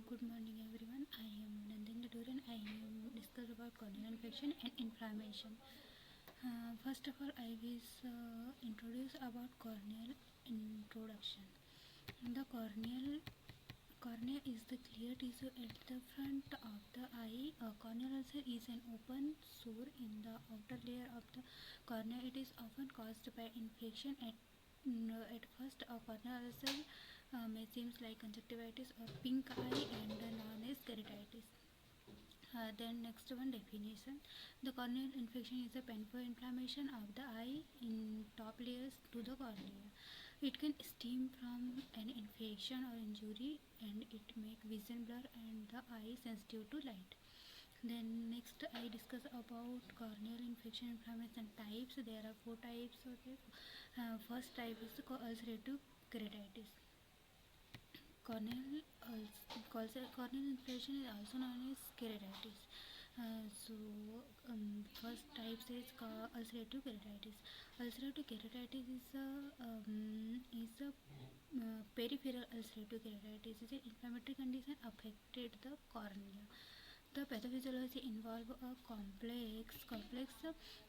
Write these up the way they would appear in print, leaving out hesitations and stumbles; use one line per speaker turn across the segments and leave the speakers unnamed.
Good morning everyone. I am Nandini Duran. I am discuss about corneal infection and inflammation. First of all, I will introduce about corneal introduction. The cornea is the clear tissue at the front of the eye. A corneal ulcer is an open sore in the outer layer of the cornea. It is often caused by infection. At first, a corneal ulcer may seem like conjunctivitis or pink eye and known as keratitis. Then next one definition. The corneal infection is a painful inflammation of the eye in top layers to the cornea. It can stem from an infection or injury and it make vision blur and the eye sensitive to light. Then next I discuss about corneal infection inflammation types. There are four types. Okay. First type is ulcerative keratitis. Corneal inflammation is also known as keratitis. First type is ulcerative keratitis. Ulcerative keratitis is a peripheral ulcerative keratitis. Is an inflammatory condition affected the cornea. The pathophysiology involves a complex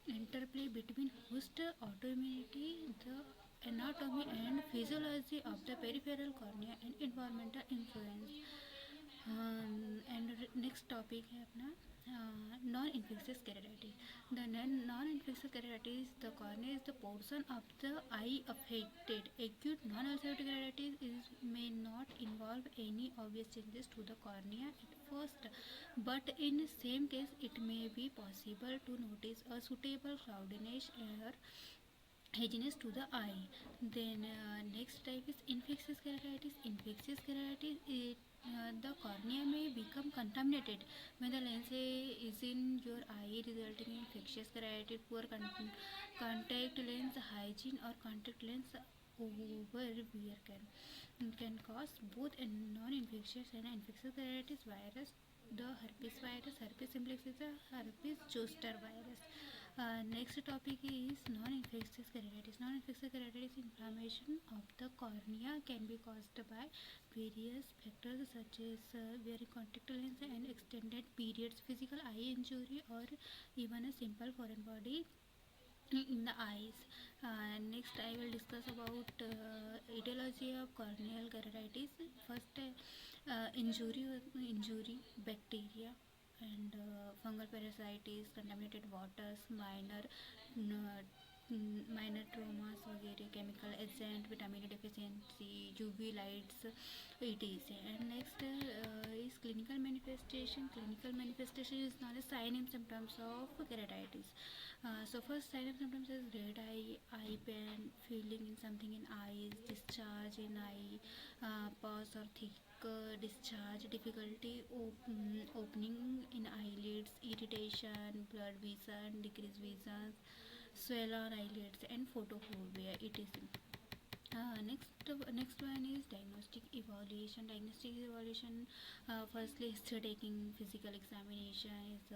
interplay between host autoimmunity, the anatomy and physiology of the peripheral cornea and environmental influence. And next topic है अपना non-infectious keratitis. The non-infectious keratitis, the cornea is the portion of the eye affected. Acute non-ulcerative keratitis may not involve any obvious changes to the cornea at first, but in same case it may be possible to notice a suitable cloudiness or haziness to the eye. Then next type is infectious keratitis. Infectious keratitis the cornea may become contaminated when the lens is in your eye, resulting in infectious keratitis. Poor contact lens hygiene or contact lens overwear can cause both a non-infectious and infectious keratitis virus. The herpes virus, herpes simplex is a herpes zoster virus. Next topic is non-infectious keratitis. Non-infectious keratitis inflammation of the cornea can be caused by various factors such as wearing contact lens and extended periods, physical eye injury, or even a simple foreign body in the eyes. Next, I will discuss about etiology of corneal keratitis. First, injury, bacteria, and fungal parasites, contaminated waters, minor traumas वगैरह chemical agent vitamin deficiency UV lights etc. And next is clinical manifestation is known as sign and symptoms of keratitis. So first sign and symptoms is red eye pain, feeling in something in eyes, discharge in eye, pus or thick discharge, difficulty opening in eyelids, irritation, blurred vision, decreased vision, swollen eyelids, and photophobia. It is next one is diagnostic evaluation. Firstly is taking physical examination is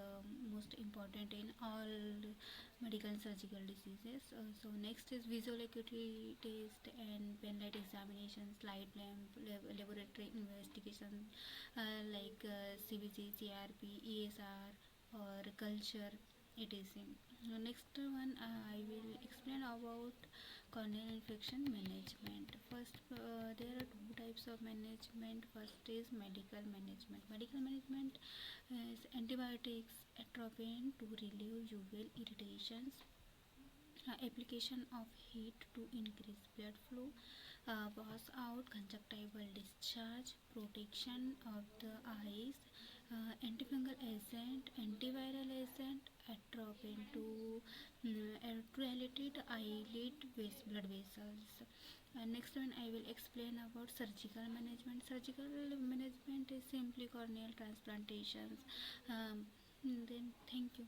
most important in all medical and surgical diseases. So next is visual acuity test and pen light examinations, light lamp, laboratory investigation like CBC, CRP, ESR or culture etc. Next one I will explain about corneal infection management. First, there are two types of management. First is medical management. Medical management is antibiotics, atropine to relieve uveal irritations, application of heat to increase blood flow, wash out conjunctival discharge, protection of the eyes, antifungal agent, antiviral agent, atropine to dilate eyelid blood vessels. Next one I will explain about surgical management. Surgical management is simply corneal transplantations. Then thank you.